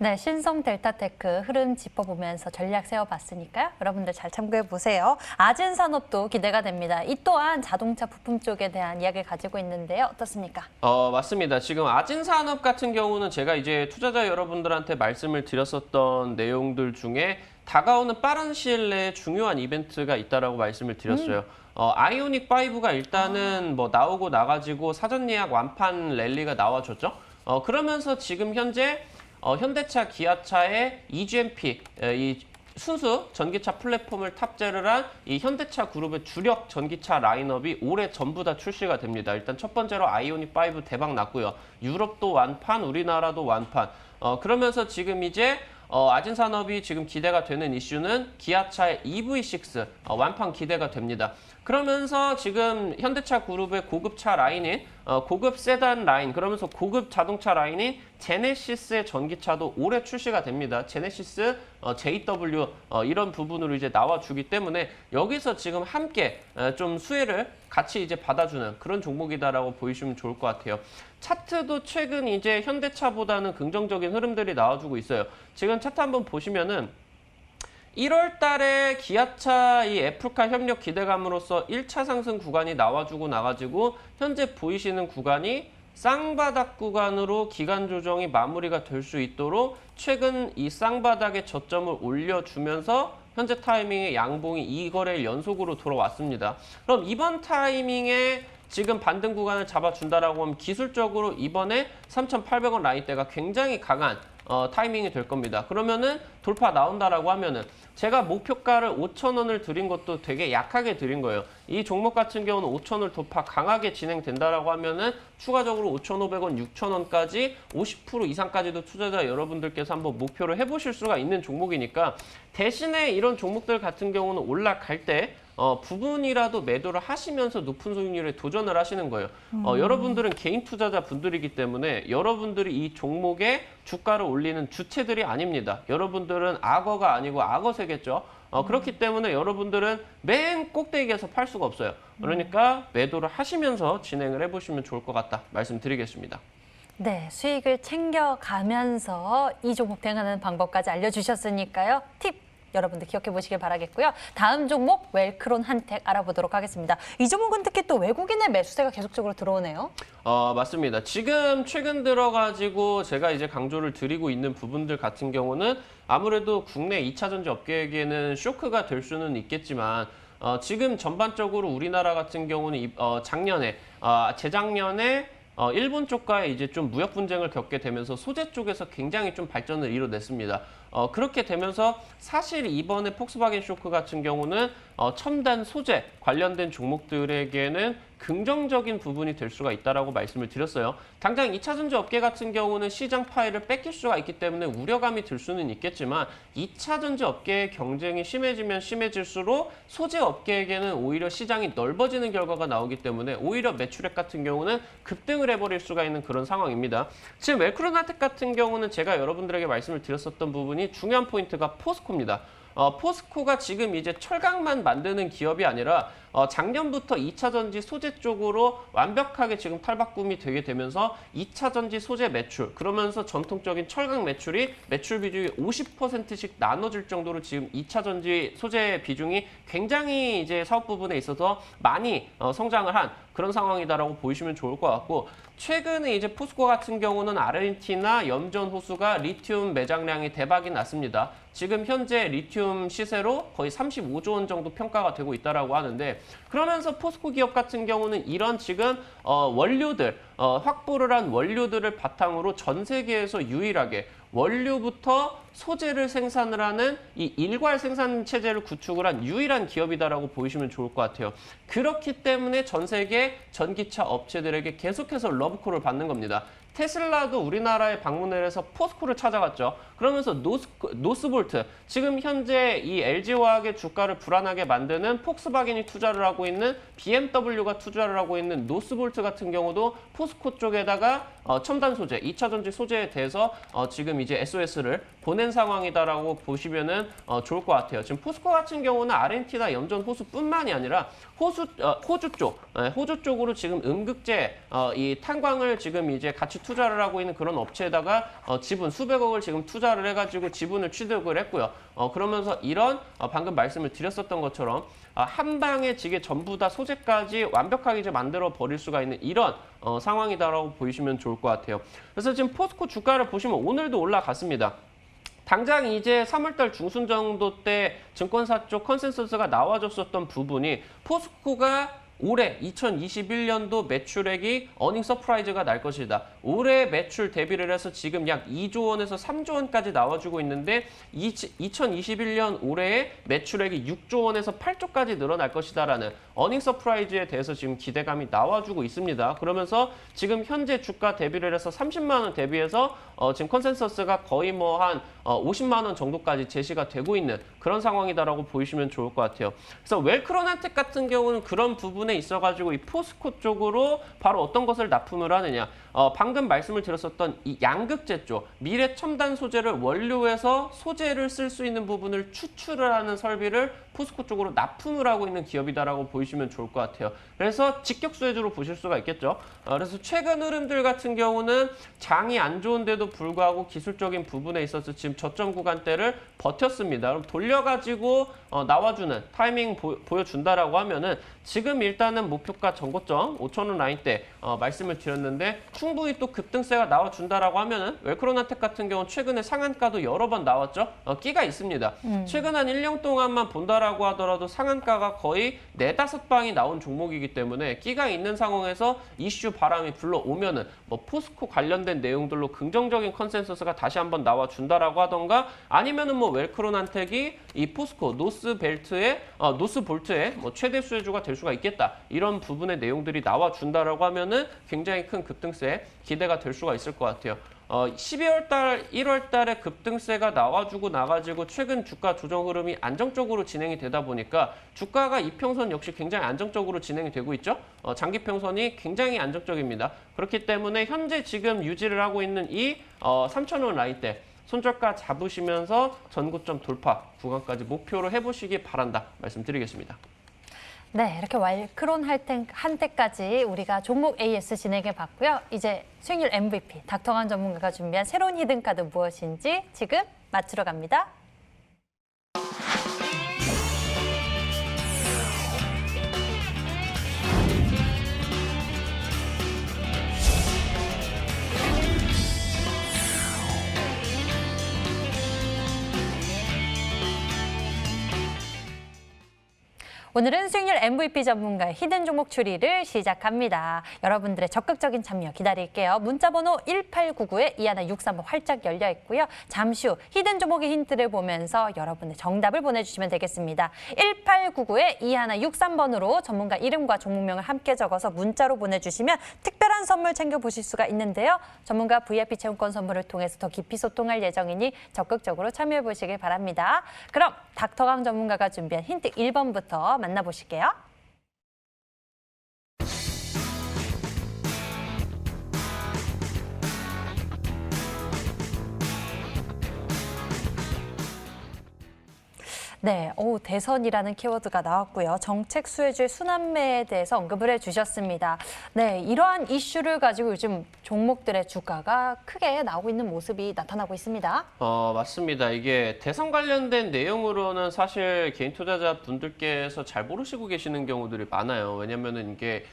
네, 신성델타테크 흐름 짚어보면서 전략 세워봤으니까요. 여러분들 잘 참고해보세요. 아진산업도 기대가 됩니다. 이 또한 자동차 부품 쪽에 대한 이야기를 가지고 있는데요. 어떻습니까? 맞습니다. 지금 아진산업 같은 경우는 제가 이제 투자자 여러분들한테 말씀을 드렸었던 내용들 중에 다가오는 빠른 시일 내에 중요한 이벤트가 있다라고 말씀을 드렸어요. 아이오닉 5가 일단은 뭐 나오고 나가지고 사전 예약 완판 랠리가 나와줬죠. 그러면서 지금 현재 현대차, 기아차의 EGMP, 이 순수 전기차 플랫폼을 탑재를 한 이 현대차 그룹의 주력 전기차 라인업이 올해 전부 다 출시가 됩니다. 일단 첫 번째로 아이오닉 5 대박 났고요. 유럽도 완판, 우리나라도 완판. 그러면서 지금 이제 아진산업이 지금 기대가 되는 이슈는 기아차의 EV6 완판 기대가 됩니다. 그러면서 지금 현대차 그룹의 고급차 라인인 고급 세단 라인, 그러면서 고급 자동차 라인인 제네시스의 전기차도 올해 출시가 됩니다. 제네시스, JW 이런 부분으로 이제 나와주기 때문에 여기서 지금 함께 좀 수혜를 같이 이제 받아주는 그런 종목이다라고 보시면 좋을 것 같아요. 차트도 최근 이제 현대차보다는 긍정적인 흐름들이 나와주고 있어요. 지금 차트 한번 보시면은 1월 달에 기아차 이 애플카 협력 기대감으로써 1차 상승 구간이 나와주고 나가지고 현재 보이시는 구간이 쌍바닥 구간으로 기간 조정이 마무리가 될 수 있도록 최근 이 쌍바닥의 저점을 올려주면서 현재 타이밍에 양봉이 2거래일 연속으로 돌아왔습니다. 그럼 이번 타이밍에 지금 반등 구간을 잡아준다라고 하면 기술적으로 이번에 3,800원 라인대가 굉장히 강한 타이밍이 될 겁니다. 그러면은 돌파 나온다라고 하면은 제가 목표가를 5,000원을 드린 것도 되게 약하게 드린 거예요. 이 종목 같은 경우는 5,000원 돌파 강하게 진행된다라고 하면은 추가적으로 5,500원, 6,000원까지 50% 이상까지도 투자자 여러분들께서 한번 목표를 해보실 수가 있는 종목이니까 대신에 이런 종목들 같은 경우는 올라갈 때 부분이라도 매도를 하시면서 높은 수익률에 도전을 하시는 거예요. 여러분들은 개인 투자자 분들이기 때문에 여러분들이 이 종목의 주가를 올리는 주체들이 아닙니다. 여러분들은 악어가 아니고 악어새겠죠. 그렇기 때문에 여러분들은 맨 꼭대기에서 팔 수가 없어요. 그러니까 매도를 하시면서 진행을 해보시면 좋을 것 같다 말씀드리겠습니다. 네, 수익을 챙겨가면서 이 종목 대응하는 방법까지 알려주셨으니까요. 팁! 여러분들 기억해 보시길 바라겠고요. 다음 종목 웰크론 한택 알아보도록 하겠습니다. 이 종목은 특히 또 외국인의 매수세가 계속적으로 들어오네요. 맞습니다. 지금 최근 들어가지고 제가 이제 강조를 드리고 있는 부분들 같은 경우는 아무래도 국내 2차 전지 업계에게는 쇼크가 될 수는 있겠지만 지금 전반적으로 우리나라 같은 경우는 작년에 재작년에 일본 쪽과의 이제 좀 무역 분쟁을 겪게 되면서 소재 쪽에서 굉장히 좀 발전을 이뤄냈습니다. 그렇게 되면서 사실 이번에 폭스바겐 쇼크 같은 경우는 첨단 소재 관련된 종목들에게는 긍정적인 부분이 될 수가 있다라고 말씀을 드렸어요. 당장 2차 전지 업계 같은 경우는 시장 파일을 뺏길 수가 있기 때문에 우려감이 들 수는 있겠지만 2차 전지 업계의 경쟁이 심해지면 심해질수록 소재 업계에게는 오히려 시장이 넓어지는 결과가 나오기 때문에 오히려 매출액 같은 경우는 급등을 해버릴 수가 있는 그런 상황입니다. 지금 웰크론 한택 같은 경우는 제가 여러분들에게 말씀을 드렸었던 부분이 중요한 포인트가 포스코입니다. 포스코가 지금 이제 철강만 만드는 기업이 아니라 작년부터 2차 전지 소재 쪽으로 완벽하게 지금 탈바꿈이 되게 되면서 2차 전지 소재 매출, 그러면서 전통적인 철강 매출이 매출 비중이 50%씩 나눠질 정도로 지금 2차 전지 소재 비중이 굉장히 이제 사업 부분에 있어서 많이 성장을 한 그런 상황이다라고 보시면 좋을 것 같고, 최근에 이제 포스코 같은 경우는 아르헨티나 염전 호수가 리튬 매장량이 대박이 났습니다. 지금 현재 리튬 시세로 거의 35조 원 정도 평가가 되고 있다라고 하는데, 그러면서 포스코 기업 같은 경우는 이런 지금 원료들, 확보를 한 원료들을 바탕으로 전 세계에서 유일하게 원료부터 소재를 생산을 하는 이 일괄 생산 체제를 구축을 한 유일한 기업이다라고 보시면 좋을 것 같아요. 그렇기 때문에 전 세계 전기차 업체들에게 계속해서 러브콜을 받는 겁니다. 테슬라도 우리나라에 방문을 해서 포스코를 찾아갔죠. 그러면서 노스볼트, 지금 현재 이 LG화학의 주가를 불안하게 만드는 폭스바겐이 투자를 하고 있는, BMW가 투자를 하고 있는 노스볼트 같은 경우도 포스코 쪽에다가 첨단 소재, 2차 전지 소재에 대해서 지금 이제 SOS를 보낸 상황이다라고 보시면은 좋을 것 같아요. 지금 포스코 같은 경우는 아르헨티나 염전 호수뿐만이 아니라 호주 쪽으로 지금 음극재 이 탄광을 지금 이제 같이 투자를 하고 있는 그런 업체에다가 지분 수백억을 지금 투자를 해가지고 지분을 취득을 했고요. 그러면서 이런 방금 말씀을 드렸었던 것처럼 한 방에 지게 전부 다 소재까지 완벽하게 이제 만들어 버릴 수가 있는 이런 상황이다라고 보시면 좋을 것 같아요. 그래서 지금 포스코 주가를 보시면 오늘도 올라갔습니다. 당장 이제 3월달 중순 정도 때 증권사 쪽 컨센서스가 나와줬었던 부분이 포스코가 올해 2021년도 매출액이 어닝 서프라이즈가 날 것이다. 올해 매출 대비를 해서 지금 약 2조 원에서 3조 원까지 나와주고 있는데 2021년 올해의 매출액이 6조 원에서 8조까지 늘어날 것이다라는 어닝 서프라이즈에 대해서 지금 기대감이 나와주고 있습니다. 그러면서 지금 현재 주가 대비를 해서 30만 원 대비해서 지금 컨센서스가 거의 뭐 한 50만 원 정도까지 제시가 되고 있는 그런 상황이다라고 보시면 좋을 것 같아요. 그래서 웰크론한텍 같은 경우는 그런 부분에 있어가지고 이 포스코 쪽으로 바로 어떤 것을 납품을 하느냐. 방금 말씀을 드렸었던 이 양극재 쪽, 미래 첨단 소재를 원료에서 소재를 쓸 수 있는 부분을 추출을 하는 설비를 포스코 쪽으로 납품을 하고 있는 기업이다라고 보시면 좋을 것 같아요. 그래서 직격 수혜주로 보실 수가 있겠죠. 그래서 최근 흐름들 같은 경우는 장이 안 좋은데도 불구하고 기술적인 부분에 있어서 지금 저점 구간대를 버텼습니다. 그럼 돌려가지고 나와주는 타이밍 보여준다라고 하면은 지금 일단은 목표가 전고점 5,000원 라인대 말씀을 드렸는데, 충분히 또 급등세가 나와준다라고 하면은 웰크론한텍 같은 경우는 최근에 상한가도 여러 번 나왔죠. 끼가 있습니다. 최근 한 1년 동안만 본다라고 하더라도 상한가가 거의 4-5방이 나온 종목이기 때문에 끼가 있는 상황에서 이슈 바람이 불러오면은 뭐 포스코 관련된 내용들로 긍정적인 컨센서스가 다시 한번 나와준다라고 하던가, 아니면은 뭐 웰크론한텍이 이 포스코 노스볼트의 뭐 최대 수혜주가 될 수가 있겠다. 이런 부분의 내용들이 나와준다라고 하면은 굉장히 큰 급등세 기대가 될 수가 있을 것 같아요. 12월 달, 1월 달에 급등세가 나와주고 나가지고 최근 주가 조정 흐름이 안정적으로 진행이 되다 보니까 주가가 이평선 역시 굉장히 안정적으로 진행이 되고 있죠. 장기평선이 굉장히 안정적입니다. 그렇기 때문에 현재 지금 유지를 하고 있는 이 3,000원 라인대 손절가 잡으시면서 전고점 돌파 구간까지 목표로 해보시기 바란다 말씀드리겠습니다. 네, 이렇게 웰크론한텍까지 우리가 종목 AS 진행해 봤고요. 이제 수익률 MVP 닥터강 전문가가 준비한 새로운 히든카드 무엇인지 지금 맞추러 갑니다. 오늘은 수익률 MVP 전문가의 히든 종목 추리를 시작합니다. 여러분들의 적극적인 참여 기다릴게요. 문자번호 1899-2163번 활짝 열려 있고요. 잠시 후 히든 종목의 힌트를 보면서 여러분의 정답을 보내주시면 되겠습니다. 1899-2163번으로 전문가 이름과 종목명을 함께 적어서 문자로 보내주시면 특별한 선물 챙겨보실 수가 있는데요. 전문가 VIP 체험권 선물을 통해서 더 깊이 소통할 예정이니 적극적으로 참여해보시길 바랍니다. 그럼 닥터강 전문가가 준비한 힌트 1번부터 만나보실게요. 네, 대선이라는 키워드가 나왔고요. 정책 수혜주의 순환매에 대해서 언급을 해주셨습니다. 네, 이러한 이슈를 가지고 요즘 종목들의 주가가 크게 나오고 있는 모습이 나타나고 있습니다. 맞습니다. 이게 대선 관련된 내용으로는 사실 개인 투자자 분들께서 잘 모르시고 계시는 경우들이 많아요. 왜냐면은 이게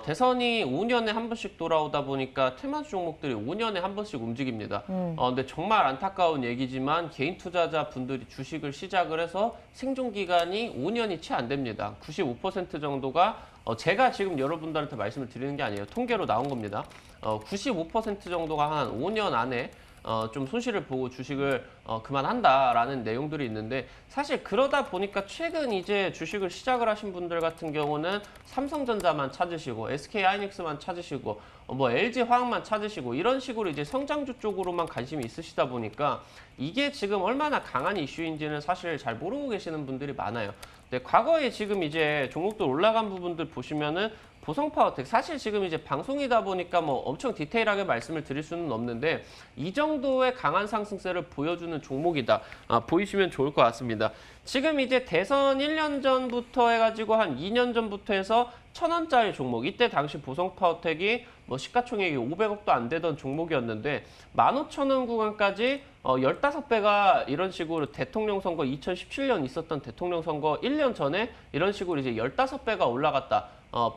대선이 5년에 한 번씩 돌아오다 보니까 테마주 종목들이 5년에 한 번씩 움직입니다. 근데 정말 안타까운 얘기지만 개인 투자자 분들이 주식을 시작을 해서 생존 기간이 5년이 채 안 됩니다. 95% 정도가 제가 지금 여러분들한테 말씀을 드리는 게 아니에요. 통계로 나온 겁니다. 95% 정도가 한 5년 안에 좀 손실을 보고 주식을 그만한다라는 내용들이 있는데 사실 그러다 보니까 최근 이제 주식을 시작을 하신 분들 같은 경우는 삼성전자만 찾으시고 SK하이닉스만 찾으시고 뭐 LG화학만 찾으시고 이런 식으로 이제 성장주 쪽으로만 관심이 있으시다 보니까 이게 지금 얼마나 강한 이슈인지는 사실 잘 모르고 계시는 분들이 많아요. 근데 과거에 지금 이제 종목들 올라간 부분들 보시면은 보성파워텍 사실 지금 이제 방송이다 보니까 뭐 엄청 디테일하게 말씀을 드릴 수는 없는데 이 정도의 강한 상승세를 보여주는 종목이다. 보이시면 좋을 것 같습니다. 지금 이제 대선 1년 전부터 해가지고 한 2년 전부터 해서 1,000원짜리 종목 이때 당시 보성파워텍이 뭐 시가총액이 500억도 안 되던 종목이었는데 15,000원 구간까지 15배가 이런 식으로 대통령 선거 2017년 있었던 대통령 선거 1년 전에 이런 식으로 이제 15배가 올라갔다.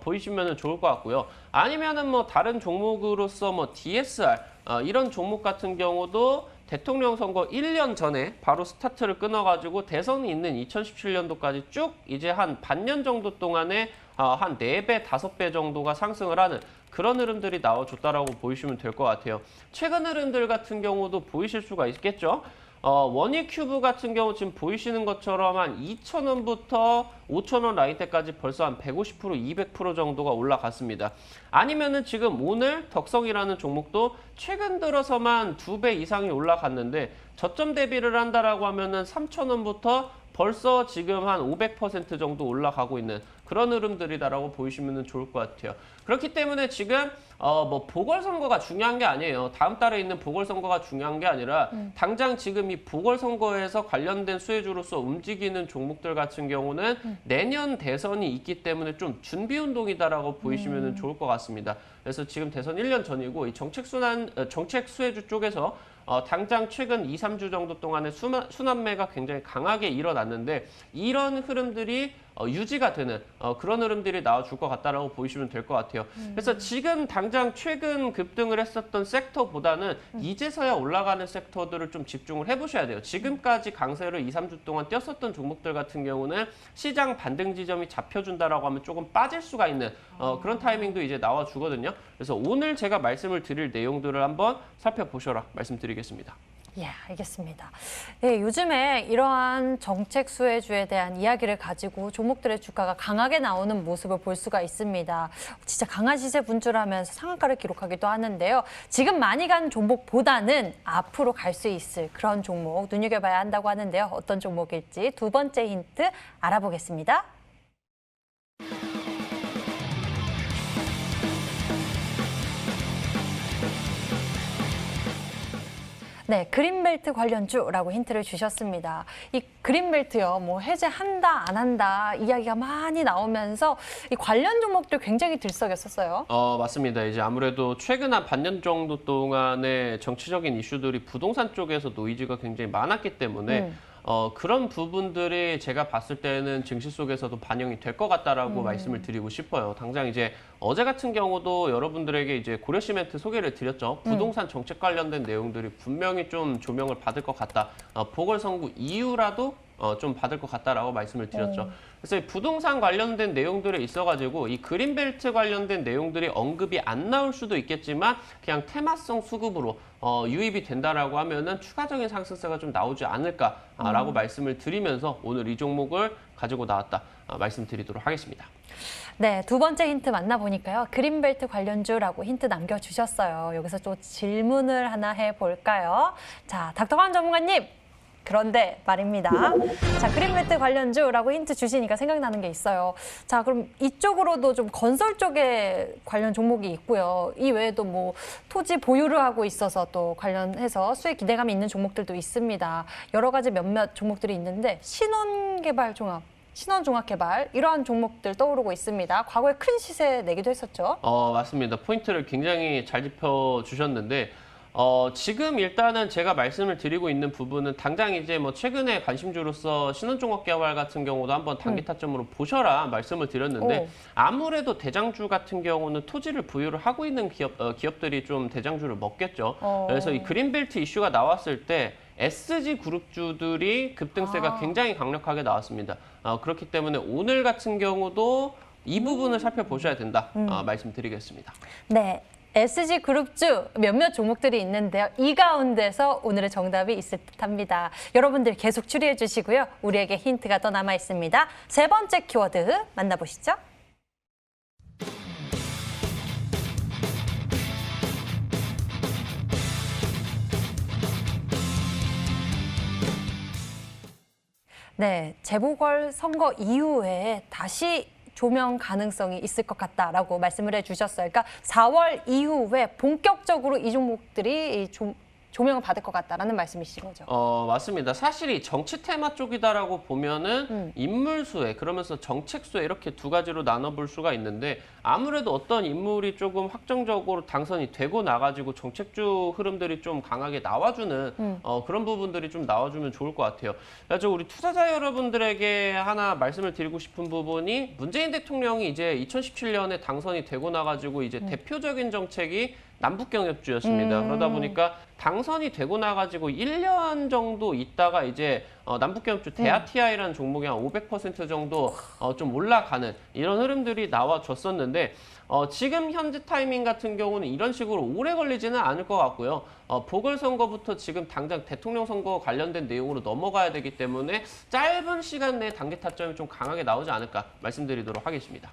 보이시면 좋을 것 같고요. 아니면은 뭐 다른 종목으로서 뭐 DSR 이런 종목 같은 경우도 대통령 선거 1년 전에 바로 스타트를 끊어가지고 대선이 있는 2017년도까지 쭉 이제 한 반년 정도 동안에 한 4배, 5배 정도가 상승을 하는 그런 흐름들이 나와줬다라고 보이시면 될 것 같아요. 최근 흐름들 같은 경우도 보이실 수가 있겠죠. 원익큐브 같은 경우 지금 보이시는 것처럼 한 2,000원부터 5,000원 라인대까지 벌써 한 150%, 200% 정도가 올라갔습니다. 아니면은 지금 오늘 덕성이라는 종목도 최근 들어서만 2배 이상이 올라갔는데 저점 대비를 한다라고 하면은 3,000원부터 벌써 지금 한 500% 정도 올라가고 있는 그런 흐름들이다라고 보이시면 좋을 것 같아요. 그렇기 때문에 지금 뭐 보궐선거가 중요한 게 아니에요. 다음 달에 있는 보궐선거가 중요한 게 아니라 당장 지금 이 보궐선거에서 관련된 수혜주로서 움직이는 종목들 같은 경우는 내년 대선이 있기 때문에 좀 준비운동이다라고 보이시면 좋을 것 같습니다. 그래서 지금 대선 1년 전이고 이 정책 수혜주 쪽에서 당장 최근 2, 3주 정도 동안에 순환매가 굉장히 강하게 일어났는데 이런 흐름들이 유지가 되는 그런 흐름들이 나와줄 것 같다라고 보이시면 될 것 같아요. 그래서 지금 당장 최근 급등을 했었던 섹터보다는 이제서야 올라가는 섹터들을 좀 집중을 해보셔야 돼요. 지금까지 강세를 2, 3주 동안 뛰었었던 종목들 같은 경우는 시장 반등 지점이 잡혀준다라고 하면 조금 빠질 수가 있는 그런 타이밍도 이제 나와주거든요. 그래서 오늘 제가 말씀을 드릴 내용들을 한번 살펴보셔라 말씀드리겠습니다. 예, 알겠습니다. 예, 요즘에 이러한 정책 수혜주에 대한 이야기를 가지고 종목들의 주가가 강하게 나오는 모습을 볼 수가 있습니다. 진짜 강한 시세 분출하면서 상한가를 기록하기도 하는데요. 지금 많이 간 종목보다는 앞으로 갈 수 있을 그런 종목 눈여겨봐야 한다고 하는데요. 어떤 종목일지 두 번째 힌트 알아보겠습니다. 네, 그린벨트 관련주라고 힌트를 주셨습니다. 이 그린벨트요, 뭐 해제한다, 안 한다 이야기가 많이 나오면서 이 관련 종목들 굉장히 들썩였었어요. 맞습니다. 이제 아무래도 최근 한 반년 정도 동안의 정치적인 이슈들이 부동산 쪽에서 노이즈가 굉장히 많았기 때문에 그런 부분들이 제가 봤을 때는 증시 속에서도 반영이 될 것 같다라고 말씀을 드리고 싶어요. 당장 이제 어제 같은 경우도 여러분들에게 이제 고려시멘트 소개를 드렸죠. 부동산 정책 관련된 내용들이 분명히 좀 조명을 받을 것 같다. 보궐선거 이후라도 좀 받을 것 같다라고 말씀을 드렸죠. 그래서 이 부동산 관련된 내용들이 있어가지고 이 그린벨트 관련된 내용들이 언급이 안 나올 수도 있겠지만 그냥 테마성 수급으로 유입이 된다라고 하면은 추가적인 상승세가 좀 나오지 않을까라고 말씀을 드리면서 오늘 이 종목을 가지고 나왔다 말씀드리도록 하겠습니다. 네, 두 번째 힌트 만나보니까요. 그린벨트 관련주라고 힌트 남겨주셨어요. 여기서 또 질문을 하나 해볼까요? 자, 닥터관 전문가님. 그런데 말입니다. 자, 그린벨트 관련주라고 힌트 주시니까 생각나는 게 있어요. 자, 그럼 이쪽으로도 좀 건설 쪽에 관련 종목이 있고요. 이 외에도 뭐 토지 보유를 하고 있어서 또 관련해서 수익 기대감이 있는 종목들도 있습니다. 여러 가지 몇몇 종목들이 있는데 신원종합개발 이러한 종목들 떠오르고 있습니다. 과거에 큰 시세 내기도 했었죠. 맞습니다. 포인트를 굉장히 잘 짚어주셨는데 지금 일단은 제가 말씀을 드리고 있는 부분은 당장 이제 뭐 최근에 관심주로서 신원종합개발 같은 경우도 한번 단기 타점으로 보셔라 말씀을 드렸는데 아무래도 대장주 같은 경우는 토지를 보유를 하고 있는 기업들이 좀 대장주를 먹겠죠. 그래서 이 그린벨트 이슈가 나왔을 때 SG 그룹주들이 급등세가 굉장히 강력하게 나왔습니다. 그렇기 때문에 오늘 같은 경우도 이 부분을 살펴보셔야 된다 말씀드리겠습니다. 네. SG그룹주 몇몇 종목들이 있는데요. 이 가운데서 오늘의 정답이 있을 듯합니다. 여러분들 계속 추리해 주시고요. 우리에게 힌트가 더 남아 있습니다. 세 번째 키워드 만나보시죠. 네, 재보궐선거 이후에 다시 조명 가능성이 있을 것 같다라고 말씀을 해주셨어요. 그러니까 4월 이후에 본격적으로 이 종목들이 조명을 받을 것 같다라는 말씀이신 거죠. 맞습니다. 사실 이 정치 테마 쪽이다라고 보면은 인물수에 그러면서 정책수에 이렇게 두 가지로 나눠볼 수가 있는데 아무래도 어떤 인물이 조금 확정적으로 당선이 되고 나가지고 정책주 흐름들이 좀 강하게 나와주는 그런 부분들이 좀 나와주면 좋을 것 같아요. 그래서 우리 투자자 여러분들에게 하나 말씀을 드리고 싶은 부분이 문재인 대통령이 이제 2017년에 당선이 되고 나가지고 이제 대표적인 정책이 남북경협주였습니다. 그러다 보니까 당선이 되고 나가지고 1년 정도 있다가 이제 남북경협주 대아티아이라는 종목이 한 500% 정도 좀 올라가는 이런 흐름들이 나와줬었는데 지금 현재 타이밍 같은 경우는 이런 식으로 오래 걸리지는 않을 것 같고요. 보궐선거부터 지금 당장 대통령 선거 관련된 내용으로 넘어가야 되기 때문에 짧은 시간 내에 단기 타점이 좀 강하게 나오지 않을까 말씀드리도록 하겠습니다.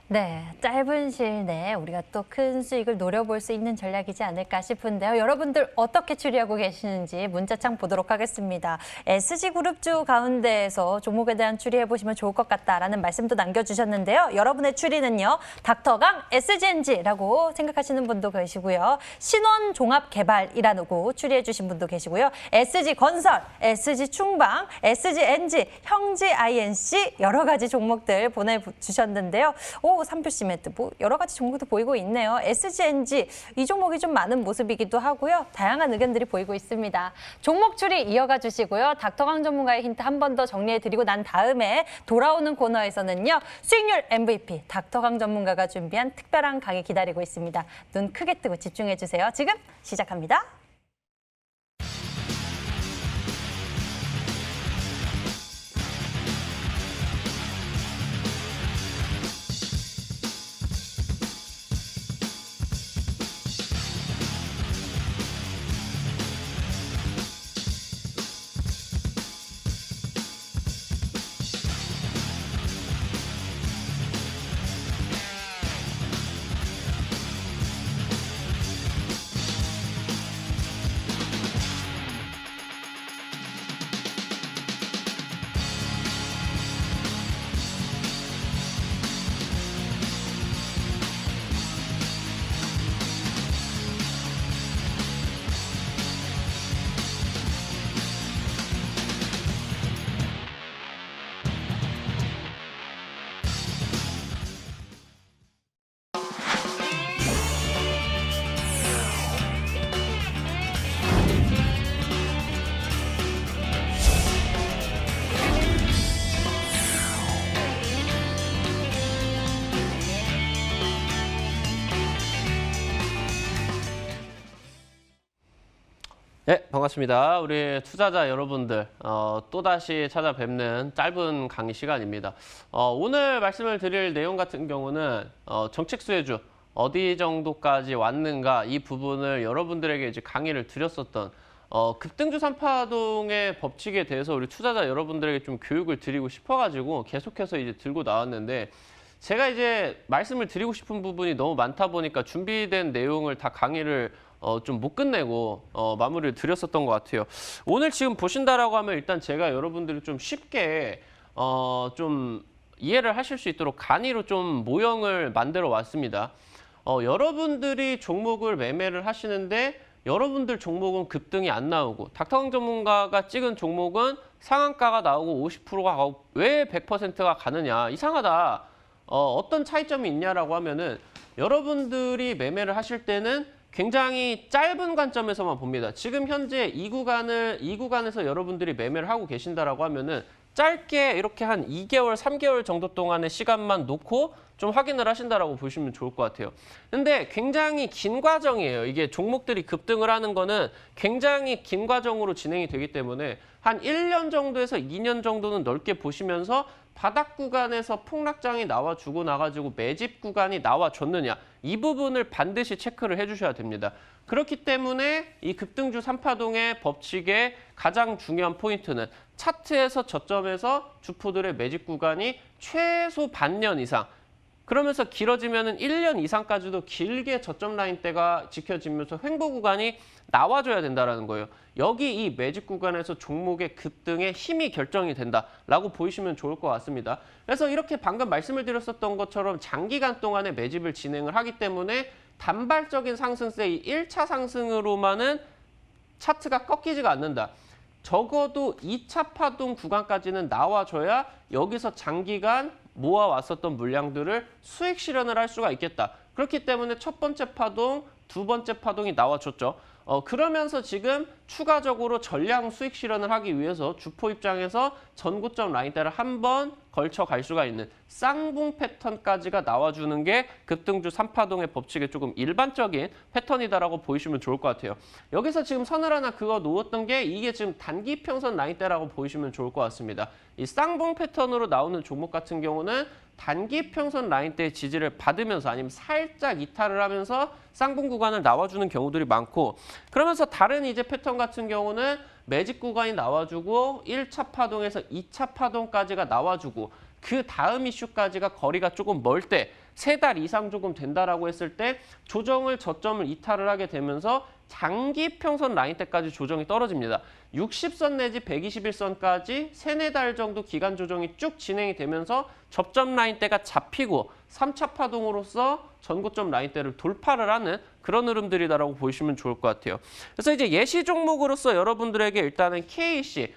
네, 짧은 시일 내에 우리가 또 큰 수익을 노려볼 수 있는 전략이지 않을까 싶은데요. 여러분들 어떻게 추리하고 계시는지 문자창 보도록 하겠습니다. SG그룹주 가운데에서 종목에 대한 추리해보시면 좋을 것 같다라는 말씀도 남겨주셨는데요. 여러분의 추리는요. 닥터강 SGNG라고 생각하시는 분도 계시고요. 신원종합개발이라고 추리해주신 분도 계시고요. SG건설, SG충방, SGNG, 형지INC 여러 가지 종목들 보내주셨는데요. 삼표 시멘트 뭐 여러 가지 종목도 보이고 있네요. SGNG 이 종목이 좀 많은 모습이기도 하고요. 다양한 의견들이 보이고 있습니다. 종목 추리 이어가 주시고요. 닥터강 전문가의 힌트 한 번 더 정리해드리고 난 다음에 돌아오는 코너에서는요. 수익률 MVP 닥터강 전문가가 준비한 특별한 강의 기다리고 있습니다. 눈 크게 뜨고 집중해 주세요. 지금 시작합니다. 네, 반갑습니다. 우리 투자자 여러분들 또다시 찾아뵙는 짧은 강의 시간입니다. 오늘 말씀을 드릴 내용 같은 경우는 정책 수혜주 어디 정도까지 왔는가 이 부분을 여러분들에게 이제 강의를 드렸었던 급등주 3파동의 법칙에 대해서 우리 투자자 여러분들에게 좀 교육을 드리고 싶어가지고 계속해서 이제 들고 나왔는데 제가 이제 말씀을 드리고 싶은 부분이 너무 많다 보니까 준비된 내용을 다 강의를 좀 못 끝내고 마무리를 드렸었던 것 같아요. 오늘 지금 보신다라고 하면 일단 제가 여러분들이 좀 쉽게 좀 이해를 하실 수 있도록 간이로 좀 모형을 만들어 왔습니다. 여러분들이 종목을 매매를 하시는데 여러분들 종목은 급등이 안 나오고 닥터강 전문가가 찍은 종목은 상한가가 나오고 50%가 가고 왜 100%가 가느냐 이상하다. 어떤 차이점이 있냐라고 하면은 여러분들이 매매를 하실 때는 굉장히 짧은 관점에서만 봅니다. 지금 현재 이 구간에서 여러분들이 매매를 하고 계신다라고 하면은 짧게 이렇게 한 2개월, 3개월 정도 동안의 시간만 놓고 좀 확인을 하신다라고 보시면 좋을 것 같아요. 근데 굉장히 긴 과정이에요. 이게 종목들이 급등을 하는 거는 굉장히 긴 과정으로 진행이 되기 때문에 한 1년 정도에서 2년 정도는 넓게 보시면서 바닥 구간에서 폭락장이 나와주고 나가지고 매집 구간이 나와줬느냐 이 부분을 반드시 체크를 해주셔야 됩니다. 그렇기 때문에 이 급등주 3파동의 법칙의 가장 중요한 포인트는 차트에서 저점에서 주포들의 매집 구간이 최소 반년 이상 그러면서 길어지면은 1년 이상까지도 길게 저점 라인대가 지켜지면서 횡보 구간이 나와줘야 된다라는 거예요. 여기 이 매집 구간에서 종목의 급등의 힘이 결정이 된다라고 보이시면 좋을 것 같습니다. 그래서 이렇게 방금 말씀을 드렸었던 것처럼 장기간 동안의 매집을 진행을 하기 때문에 단발적인 상승세 이 1차 상승으로만은 차트가 꺾이지가 않는다. 적어도 2차 파동 구간까지는 나와줘야 여기서 장기간 모아왔었던 물량들을 수익 실현을 할 수가 있겠다. 그렇기 때문에 첫 번째 파동, 두 번째 파동이 나와줬죠. 그러면서 지금 추가적으로 전량 수익 실현을 하기 위해서 주포 입장에서 전고점 라인대를 한 번 걸쳐 갈 수가 있는 쌍봉 패턴까지가 나와주는 게 급등주 3파동의 법칙의 조금 일반적인 패턴이다라고 보이시면 좋을 것 같아요. 여기서 지금 선을 하나 그어 놓았던 게 이게 지금 단기 평선 라인대라고 보이시면 좋을 것 같습니다. 이 쌍봉 패턴으로 나오는 종목 같은 경우는 단기 평선 라인대의 지지를 받으면서 아니면 살짝 이탈을 하면서 쌍봉 구간을 나와주는 경우들이 많고 그러면서 다른 이제 패턴 같은 경우는 매집 구간이 나와주고 1차 파동에서 2차 파동까지가 나와주고 그 다음 이슈까지가 거리가 조금 멀 때 3달 이상 조금 된다라고 했을 때 조정을 저점을 이탈을 하게 되면서 장기 평선 라인대까지 조정이 떨어집니다. 60선 내지 121선까지 3-4달 정도 기간 조정이 쭉 진행이 되면서 접점 라인대가 잡히고 3차 파동으로서 전고점 라인대를 돌파를 하는 그런 흐름들이다라고 보시면 좋을 것 같아요. 그래서 이제 예시 종목으로서 여러분들에게 일단은 KC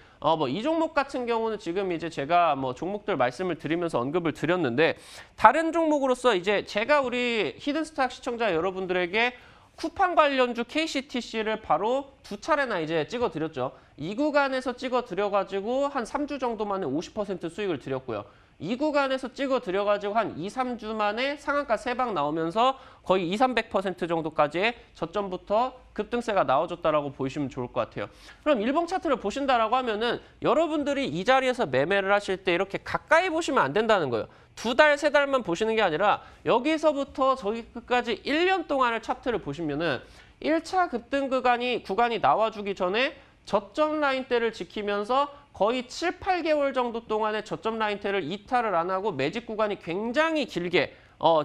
이 종목 같은 경우는 지금 이제 제가 종목들 말씀을 드리면서 언급을 드렸는데 다른 종목으로서 이제 제가 우리 히든스탁 시청자 여러분들에게 쿠팡 관련주 KCTC를 바로 2차례나 이제 찍어드렸죠. 이 구간에서 찍어드려가지고 한 3주 정도 만에 50% 수익을 드렸고요. 이 구간에서 찍어드려가지고 한 2-3주 만에 상한가 3방 나오면서 거의 200-300% 정도까지의 저점부터 급등세가 나와줬다라고 보시면 좋을 것 같아요. 그럼 일봉 차트를 보신다라고 하면은 여러분들이 이 자리에서 매매를 하실 때 이렇게 가까이 보시면 안 된다는 거예요. 2달, 3달만 보시는 게 아니라 여기서부터 저기 끝까지 1년 동안의 차트를 보시면은 1차 급등 구간이 나와주기 전에 저점 라인대를 지키면서 거의 7-8개월 정도 동안의 저점 라인대를 이탈을 안 하고 매집 구간이 굉장히 길게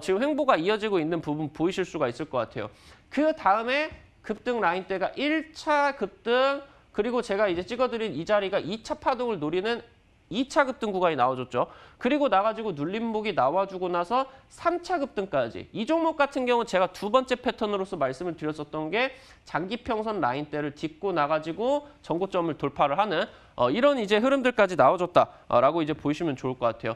지금 횡보가 이어지고 있는 부분 보이실 수가 있을 것 같아요. 그 다음에 급등 라인대가 1차 급등 그리고 제가 이제 찍어드린 이 자리가 2차 파동을 노리는 2차 급등 구간이 나와줬죠. 그리고 나가지고 눌림목이 나와주고 나서 3차 급등까지. 이 종목 같은 경우 제가 두 번째 패턴으로서 말씀을 드렸었던 게 장기 평선 라인대를 딛고 나가지고 전고점을 돌파를 하는 이런 이제 흐름들까지 나와줬다라고 이제 보시면 좋을 것 같아요.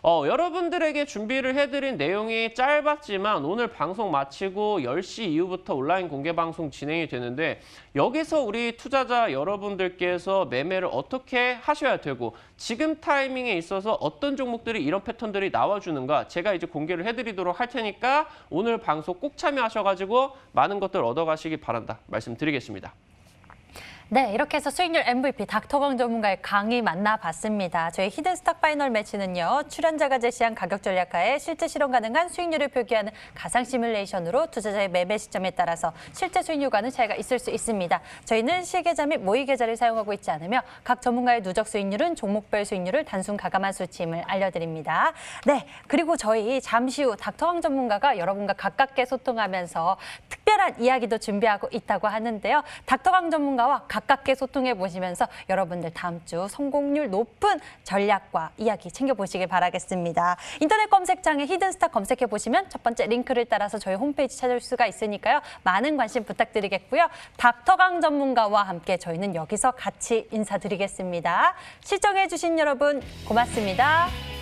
여러분들에게 준비를 해드린 내용이 짧았지만 오늘 방송 마치고 10시 이후부터 온라인 공개 방송 진행이 되는데 여기서 우리 투자자 여러분들께서 매매를 어떻게 하셔야 되고 지금 타이밍에 있어서 어떤 종목들이 이런 패턴들이 나와주는가 제가 이제 공개를 해드리도록 할 테니까 오늘 방송 꼭 참여하셔가지고 많은 것들 얻어가시기 바란다 말씀드리겠습니다. 네, 이렇게 해서 수익률 MVP 닥터강 전문가의 강의 만나봤습니다. 저희 히든스탁 파이널 매치는요. 출연자가 제시한 가격 전략하에 실제 실현 가능한 수익률을 표기하는 가상 시뮬레이션으로 투자자의 매매 시점에 따라서 실제 수익률과는 차이가 있을 수 있습니다. 저희는 실계좌 및 모의 계좌를 사용하고 있지 않으며 각 전문가의 누적 수익률은 종목별 수익률을 단순 가감한 수치임을 알려드립니다. 네, 그리고 저희 잠시 후 닥터강 전문가가 여러분과 가깝게 소통하면서 특별 특별한 이야기도 준비하고 있다고 하는데요. 닥터강 전문가와 가깝게 소통해 보시면서 여러분들 다음 주 성공률 높은 전략과 이야기 챙겨보시길 바라겠습니다. 인터넷 검색창에 히든스타 검색해 보시면 첫 번째 링크를 따라서 저희 홈페이지 찾을 수가 있으니까요. 많은 관심 부탁드리겠고요. 닥터강 전문가와 함께 저희는 여기서 같이 인사드리겠습니다. 시청해 주신 여러분 고맙습니다.